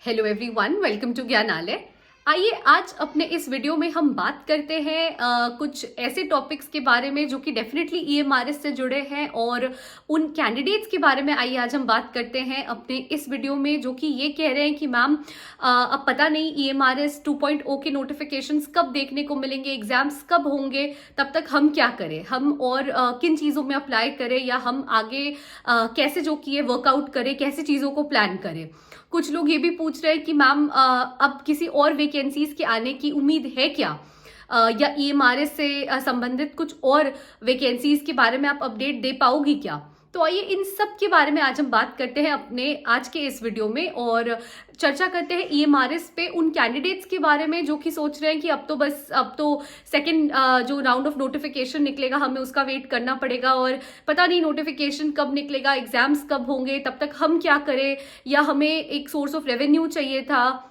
Hello everyone, welcome to Gyanalaya. आइए आज अपने इस वीडियो में हम बात करते हैं कुछ ऐसे टॉपिक्स के बारे में जो कि डेफिनेटली ईएमआरएस से जुड़े हैं और उन कैंडिडेट्स के बारे में। आइए आज हम बात करते हैं अपने इस वीडियो में जो कि ये कह रहे हैं कि मैम अब पता नहीं ईएमआरएस 2.0 के नोटिफिकेशंस कब देखने को मिलेंगे, एग्जाम्स कब होंगे, तब तक हम क्या करें, हम और किन चीज़ों में अप्लाई करें या हम आगे कैसे जो कि वर्कआउट करें, कैसे चीज़ों को प्लान करें। कुछ लोग ये भी पूछ रहे हैं कि मैम अब किसी और वैकेंसीज के आने की उम्मीद है क्या, या ईएमआरएस से संबंधित कुछ और वैकेंसीज के बारे में आप अपडेट दे पाओगी क्या। तो आइए इन सब के बारे में आज हम बात करते हैं अपने आज के इस वीडियो में और चर्चा करते हैं ईएमआरएस पे उन कैंडिडेट्स के बारे में जो कि सोच रहे हैं कि अब तो सेकंड जो राउंड ऑफ नोटिफिकेशन निकलेगा हमें उसका वेट करना पड़ेगा और पता नहीं नोटिफिकेशन कब निकलेगा, एग्जाम्स कब होंगे, तब तक हम क्या करें, या हमें एक सोर्स ऑफ रेवेन्यू चाहिए था।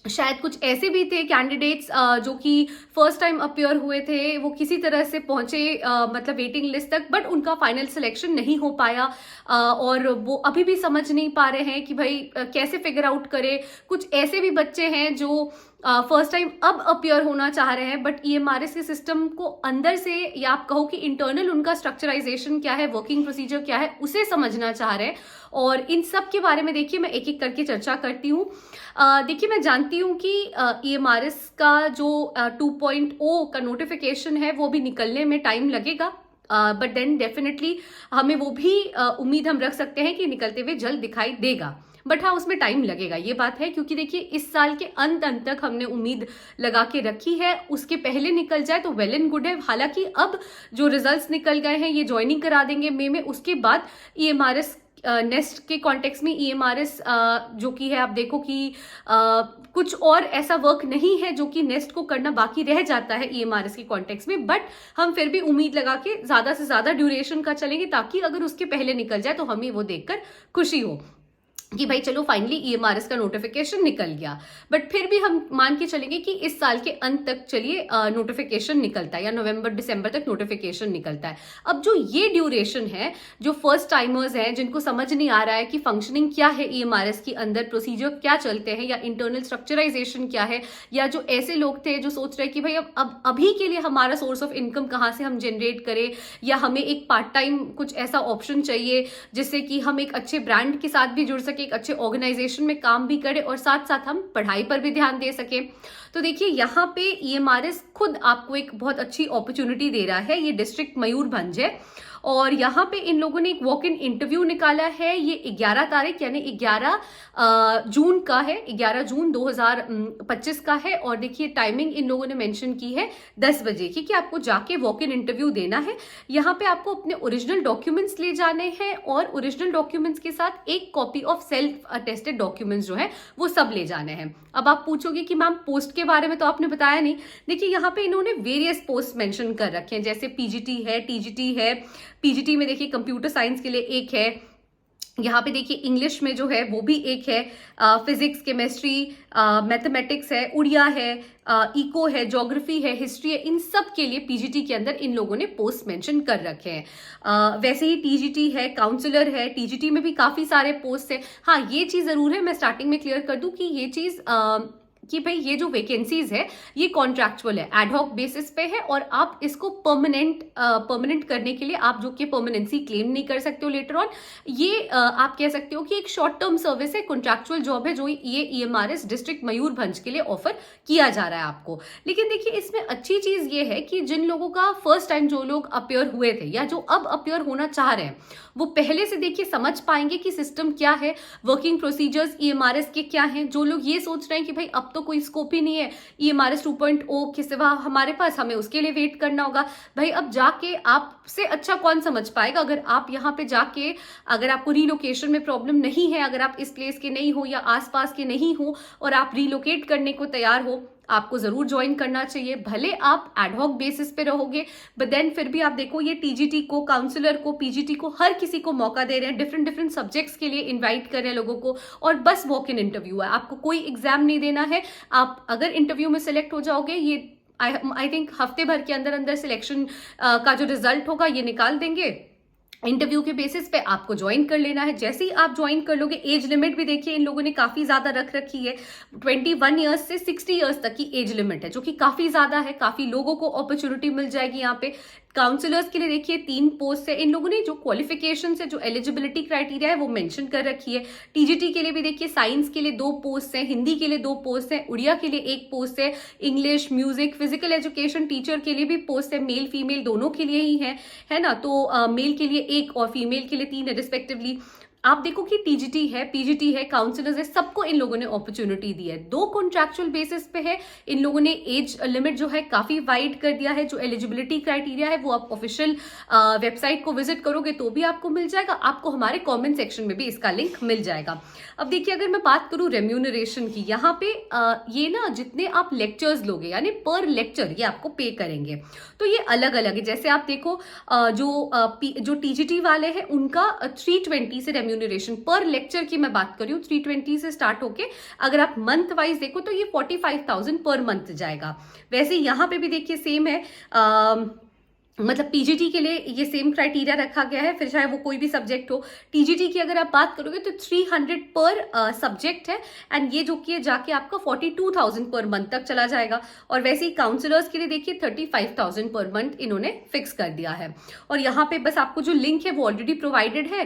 शायद कुछ ऐसे भी थे कैंडिडेट्स जो कि फर्स्ट टाइम अपीयर हुए थे, वो किसी तरह से पहुंचे मतलब वेटिंग लिस्ट तक, बट उनका फाइनल सिलेक्शन नहीं हो पाया और वो अभी भी समझ नहीं पा रहे हैं कि भाई कैसे फिगर आउट करें। कुछ ऐसे भी बच्चे हैं जो फर्स्ट टाइम अब अपीयर होना चाह रहे हैं बट ईएमआरएस के सिस्टम को अंदर से, या आप कहो कि इंटरनल उनका स्ट्रक्चराइजेशन क्या है, वर्किंग प्रोसीजर क्या है, उसे समझना चाह रहे हैं। और इन सब के बारे में देखिए मैं एक एक करके चर्चा करती हूँ। देखिए मैं जानती हूँ कि ईएमआरएस का जो 2.0 का नोटिफिकेशन है वो भी निकलने में टाइम लगेगा, बट देन डेफिनेटली हमें वो भी उम्मीद हम रख सकते हैं कि निकलते हुए जल्द दिखाई देगा। बट हाँ, उसमें टाइम लगेगा, ये बात है, क्योंकि देखिए इस साल के अंत तक हमने उम्मीद लगा के रखी है। उसके पहले निकल जाए तो वेल एंड गुड है। हालांकि अब जो रिजल्ट्स निकल गए हैं ये ज्वाइनिंग करा देंगे मई में, उसके बाद ईएमआरएस नेक्स्ट के कॉन्टेक्स्ट में ईएमआरएस जो कि है, आप देखो कि कुछ और ऐसा वर्क नहीं है जो कि नेक्स्ट को करना बाकी रह जाता है ईएमआरएस के कॉन्टेक्स्ट में, बट हम फिर भी उम्मीद लगा के ज्यादा से ज्यादा ड्यूरेशन का चलेंगे ताकि अगर उसके पहले निकल जाए तो हमें वो देखकर खुशी हो कि भाई चलो फाइनली ईएमआरएस का नोटिफिकेशन निकल गया। बट फिर भी हम मान के चलेंगे कि इस साल के अंत तक चलिए नोटिफिकेशन निकलता है या नवंबर दिसंबर तक नोटिफिकेशन निकलता है। अब जो ये ड्यूरेशन है, जो फर्स्ट टाइमर्स हैं जिनको समझ नहीं आ रहा है कि फंक्शनिंग क्या है ईएमआरएस के अंदर, प्रोसीजर क्या चलते हैं या इंटरनल स्ट्रक्चराइजेशन क्या है, या जो ऐसे लोग थे जो सोच रहे कि भाई अब अभी के लिए हमारा सोर्स ऑफ इनकम कहाँ से हम जनरेट करें, या हमें एक पार्ट टाइम कुछ ऐसा ऑप्शन चाहिए जिससे कि हम एक अच्छे ब्रांड के साथ भी जुड़ सके, एक अच्छे ऑर्गेनाइजेशन में काम भी करें और साथ साथ हम पढ़ाई पर भी ध्यान दे सके। तो देखिए यहाँ पे ईएमआरएस खुद आपको एक बहुत अच्छी अपॉर्चुनिटी दे रहा है। ये डिस्ट्रिक्ट मयूरभंज है और यहाँ पे इन लोगों ने एक वॉक इन इंटरव्यू निकाला है। ये 11 तारीख यानी 11 जून का है, 11 जून 2025 का है। और देखिए टाइमिंग इन लोगों ने मेंशन की है 10 बजे की, कि आपको जाके वॉक इन इंटरव्यू देना है। यहाँ पे आपको अपने ओरिजिनल डॉक्यूमेंट्स ले जाने हैं और ओरिजिनल डॉक्यूमेंट्स के साथ एक copy of self attested documents जो है वो सब ले जाने हैं। अब आप पूछोगे कि मैम पोस्ट के बारे में तो आपने बताया नहीं। देखिए यहाँ पे इन्होंने वेरियस पोस्ट मेंशन कर रखे हैं, जैसे पीजीटी है, टीजीटी है। पीजीटी में देखिए कंप्यूटर साइंस के लिए एक है, यहाँ पे देखिए इंग्लिश में जो है वो भी एक है, फिजिक्स, केमिस्ट्री, मैथमेटिक्स है, उड़िया है, इको है, ज्योग्राफी है, हिस्ट्री है। इन सब के लिए पीजीटी के अंदर इन लोगों ने पोस्ट मेंशन कर रखे हैं। वैसे ही टीजीटी है, काउंसलर है, टीजीटी में भी काफी सारे पोस्ट है। हाँ, ये चीज जरूर है, मैं स्टार्टिंग में क्लियर कर दूं कि ये चीज कि भाई ये जो वैकेंसीज है ये कॉन्ट्रैक्चुअल है, एडहॉक बेसिस पे है और आप इसको परमानेंट करने के लिए आप जो कि परमानेंसी क्लेम नहीं कर सकते हो लेटर ऑन। ये आप कह सकते हो कि एक शॉर्ट टर्म सर्विस है, कॉन्ट्रैक्चुअल जॉब है जो ये ईएमआरएस डिस्ट्रिक्ट मयूरभंज के लिए ऑफर किया जा रहा है आपको। लेकिन देखिए इसमें अच्छी चीज ये है कि जिन लोगों का फर्स्ट टाइम, जो लोग अपीयर हुए थे या जो अब अपीयर होना चाह रहे हैं, वो पहले से देखिए समझ पाएंगे कि सिस्टम क्या है, वर्किंग प्रोसीजर्स ईएमआरएस के क्या हैं। जो लोग ये सोच रहे हैं कि भाई अब तो कोई स्कोप ही नहीं है ईएमआरएस 2.0 के सिवा हमारे पास, हमें उसके लिए वेट करना होगा, भाई अब जाके आपसे अच्छा कौन समझ पाएगा। अगर आप यहाँ पे जाके, अगर आपको रीलोकेशन में प्रॉब्लम नहीं है, अगर आप इस प्लेस के नहीं हो या आसपास के नहीं हो और आप रीलोकेट करने को तैयार हो, आपको जरूर ज्वाइन करना चाहिए। भले आप एडहॉक बेसिस पे रहोगे, बट देन फिर भी आप देखो ये टीजीटी को, काउंसलर को, पीजीटी को, हर किसी को मौका दे रहे हैं, डिफरेंट डिफरेंट सब्जेक्ट्स के लिए इनवाइट कर रहे हैं लोगों को। और बस वॉक इन इंटरव्यू है, आपको कोई एग्जाम नहीं देना है। आप अगर इंटरव्यू में सिलेक्ट हो जाओगे, ये आई थिंक हफ्ते भर के अंदर अंदर सिलेक्शन का जो रिजल्ट होगा ये निकाल देंगे इंटरव्यू के बेसिस पे आपको ज्वाइन कर लेना है। जैसे ही आप ज्वाइन कर लोगे, एज लिमिट भी देखिए इन लोगों ने काफ़ी ज़्यादा रख रखी है, 21 ईयर्स से 60 ईयर्स तक की एज लिमिट है, जो कि काफ़ी ज़्यादा है। काफ़ी लोगों को अपॉर्चुनिटी मिल जाएगी यहाँ पे। काउंसलर्स के लिए देखिए 3 पोस्ट है। इन लोगों ने जो क्वालिफिकेशन है, जो एलिजिबिलिटी क्राइटेरिया है, वो मेंशन कर रखी है। टीजीटी के लिए भी देखिए साइंस के लिए 2 पोस्ट है, हिंदी के लिए 2 पोस्ट है, उड़िया के लिए 1 पोस्ट है, English, music, physical education teacher के लिए भी पोस्ट है, मेल फीमेल दोनों के लिए ही है ना। तो मेल के लिए 1 और फीमेल के लिए 3 है रिस्पेक्टिवली। आप देखो कि टीजीटी है, पीजीटी है, काउंसलर्स है, सबको इन लोगों ने अपॉर्चुनिटी दी है। 2 कॉन्ट्रैक्चुअल बेसिस पे है। इन लोगों ने एज लिमिट जो है काफी वाइड कर दिया है। जो एलिजिबिलिटी क्राइटेरिया है वो आप ऑफिशियल वेबसाइट को विजिट करोगे तो भी आपको मिल जाएगा। आपको हमारे कमेंट सेक्शन में भी इसका लिंक मिल जाएगा। अब देखिए, अगर मैं बात करूं रेम्यूनरेशन की, यहाँ पे ये ना जितने आप लेक्चर्स लोगे यानी पर लेक्चर ये आपको पे करेंगे, तो ये अलग अलग है। जैसे आप देखो जो टीजीटी वाले हैं उनका 320 से रेम्यूनरेशन पर लेक्चर की मैं बात कर रही हूँ, 320 से स्टार्ट होके अगर आप मंथ वाइज देखो तो ये 45,000 पर मंथ जाएगा। वैसे यहाँ पे भी देखिए सेम है, मतलब पीजीटी के लिए ये सेम क्राइटेरिया रखा गया है, फिर चाहे वो कोई भी सब्जेक्ट हो। टीजीटी की अगर आप बात करोगे तो 300 पर सब्जेक्ट है, एंड ये जो कि जाके आपका 42,000 पर मंथ तक चला जाएगा। और वैसे ही काउंसलर्स के लिए देखिए 35,000 पर मंथ इन्होंने फिक्स कर दिया है। और यहाँ पे बस आपको जो लिंक है वो ऑलरेडी प्रोवाइडेड है,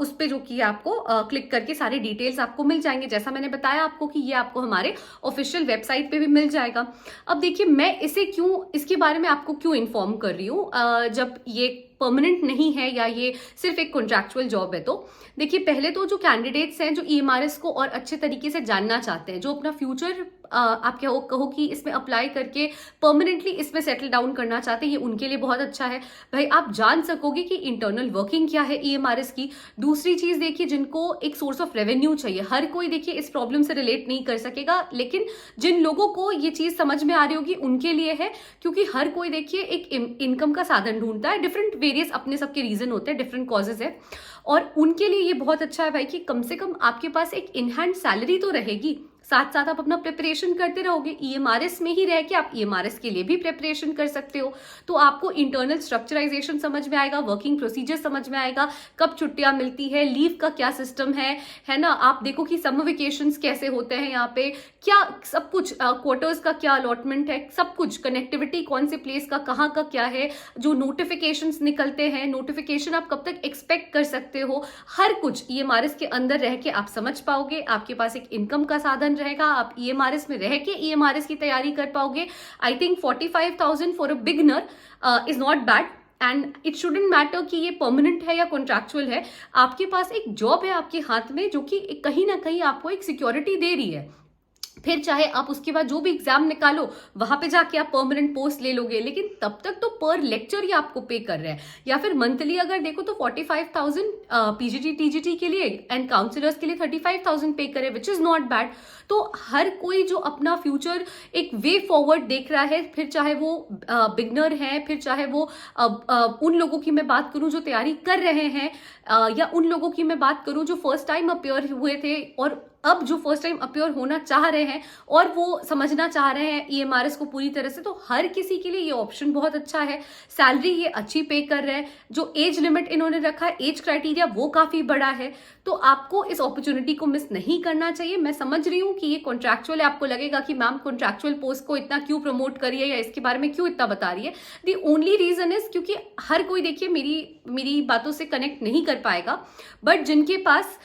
उस पर जो कि आपको क्लिक करके सारे डिटेल्स आपको मिल जाएंगे। जैसा मैंने बताया आपको कि ये आपको हमारे ऑफिशियल वेबसाइट पे भी मिल जाएगा। अब देखिए, मैं इसके बारे में आपको क्यों इन्फॉर्म कर रही हूँ, जब ये परमानेंट नहीं है या ये सिर्फ एक कॉन्ट्रैक्चुअल जॉब है। तो देखिए, पहले तो जो कैंडिडेट्स हैं जो ईएमआरएस को और अच्छे तरीके से जानना चाहते हैं, जो अपना फ्यूचर आप क्या कहो कि इसमें अप्लाई करके परमानेंटली इसमें सेटल डाउन करना चाहते हैं, ये उनके लिए बहुत अच्छा है। भाई, आप जान सकोगे कि इंटरनल वर्किंग क्या है ईएमआरएस की। दूसरी चीज देखिए, जिनको एक सोर्स ऑफ रेवेन्यू चाहिए, हर कोई देखिए इस प्रॉब्लम से रिलेट नहीं कर सकेगा, लेकिन जिन लोगों को ये चीज समझ में आ रही होगी उनके लिए है। क्योंकि हर कोई देखिए एक इनकम का साधन ढूंढता है, डिफरेंट वेरियस अपने सबके रीजन होते हैं, डिफरेंट कॉजेज है, और उनके लिए ये बहुत अच्छा है भाई कि कम से कम आपके पास एक इन हैंड सैलरी तो रहेगी, साथ साथ आप अपना प्रिपरेशन करते रहोगे। ईएमआरएस में ही रह के आप ईएमआरएस के लिए भी प्रिपरेशन कर सकते हो, तो आपको इंटरनल स्ट्रक्चराइजेशन समझ में आएगा, वर्किंग प्रोसीजर समझ में आएगा, कब छुट्टियां मिलती है, लीव का क्या सिस्टम है ना। आप देखो कि समर वेकेशंस कैसे होते हैं यहाँ पे, क्या सब कुछ, क्वार्टर्स का क्या अलॉटमेंट है, सब कुछ, कनेक्टिविटी कौन से प्लेस का कहाँ का क्या है, जो नोटिफिकेशंस निकलते हैं, नोटिफिकेशन आप कब तक एक्सपेक्ट कर सकते हो, हर कुछ ईएमआरएस के अंदर रह के आप समझ पाओगे। आपके पास एक इनकम का साधन रहेगा, आप ईएमआरएस में रह के ईएमआरएस की तैयारी कर पाओगे। I think 45,000 for a beginner is not bad, and it shouldn't matter कि ये परमानेंट है या कॉन्ट्रैक्चुअल है। आपके पास एक जॉब है आपके हाथ में जो कि कहीं ना कहीं आपको एक सिक्योरिटी दे रही है। फिर चाहे आप उसके बाद जो भी एग्जाम निकालो वहां पे जाके आप परमानेंट पोस्ट ले लोगे, लेकिन तब तक तो पर लेक्चर ही आपको पे कर रहे हैं। या फिर मंथली अगर देखो तो 45,000 पीजीटी टीजीटी के लिए, एंड काउंसलर्स के लिए 35,000 पे करे, विच इज नॉट बैड। तो हर कोई जो अपना फ्यूचर एक वे फॉरवर्ड देख रहा है, फिर चाहे वो बिगनर है, फिर चाहे वो उन लोगों की मैं बात करूं जो तैयारी कर रहे हैं, या उन लोगों की मैं बात करूं जो फर्स्ट टाइम अपियर हुए थे और अब जो फर्स्ट टाइम अपियर होना चाह रहे हैं और वो समझना चाह रहे हैं ईएमआरएस को पूरी तरह से, तो हर किसी के लिए ये ऑप्शन बहुत अच्छा है। सैलरी ये अच्छी पे कर रहे हैं, जो एज लिमिट इन्होंने रखा है, एज क्राइटेरिया वो काफी बड़ा है, तो आपको इस अपॉर्चुनिटी को मिस नहीं करना चाहिए। मैं समझ रही हूँ कि ये कॉन्ट्रैक्चुअल है, आपको लगेगा कि मैम कॉन्ट्रैक्चुअल पोस्ट को इतना क्यों प्रमोट करी है या इसके बारे में क्यों इतना बता रही है। दी ओनली रीजन इज क्योंकि हर कोई देखिए मेरी बातों से कनेक्ट नहीं कर पाएगा, बट जिनके पास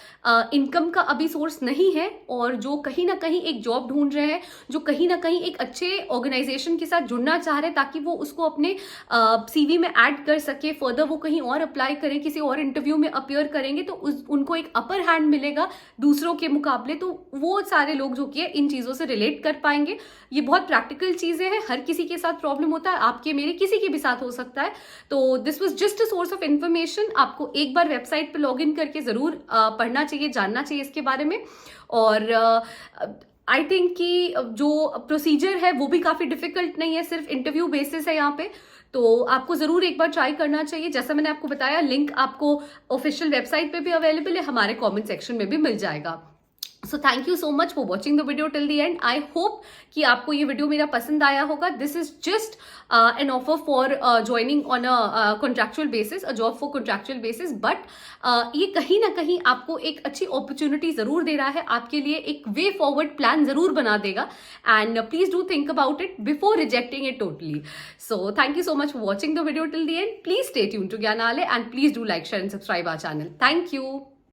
इनकम का अभी सोर्स नहीं है और जो कहीं ना कहीं एक जॉब ढूंढ रहे हैं, जो कहीं ना कहीं एक अच्छे ऑर्गेनाइजेशन के साथ जुड़ना चाह रहे हैं ताकि वो उसको अपने सीवी में ऐड कर सके, फर्दर वो कहीं और अप्लाई करें, किसी और इंटरव्यू में अपीयर करेंगे तो उनको एक अपर हैंड मिलेगा दूसरों के मुकाबले, तो वो सारे लोग जो कि इन चीज़ों से रिलेट कर पाएंगे। ये बहुत प्रैक्टिकल चीज़ें हैं, हर किसी के साथ प्रॉब्लम होता है, आपके मेरे किसी के भी साथ हो सकता है। तो this was just a source of information. आपको एक बार वेबसाइट पर लॉग इन करके ज़रूर पढ़ना चाहिए, जानना चाहिए इसके बारे में। और आई थिंक कि जो प्रोसीजर है वो भी काफ़ी डिफिकल्ट नहीं है, सिर्फ इंटरव्यू बेसिस है यहाँ पे, तो आपको ज़रूर एक बार ट्राई करना चाहिए। जैसा मैंने आपको बताया, लिंक आपको ऑफिशियल वेबसाइट पे भी अवेलेबल है, हमारे कमेंट सेक्शन में भी मिल जाएगा। सो thank you so much for watching the video till the and. I hope कि आपको ये वीडियो मेरा पसंद आया होगा. This is just an offer for joining on a contractual basis, a job for contractual basis. But ये कहीं ना कहीं आपको एक अच्छी अपॉर्चुनिटी जरूर दे रहा है, आपके लिए एक वे फॉरवर्ड प्लान जरूर बना देगा. And please do think about it before rejecting it totally. So thank you so much for watching the video till the end. Please stay tuned to Gyanalaya and please do like, share and subscribe our channel. Thank you.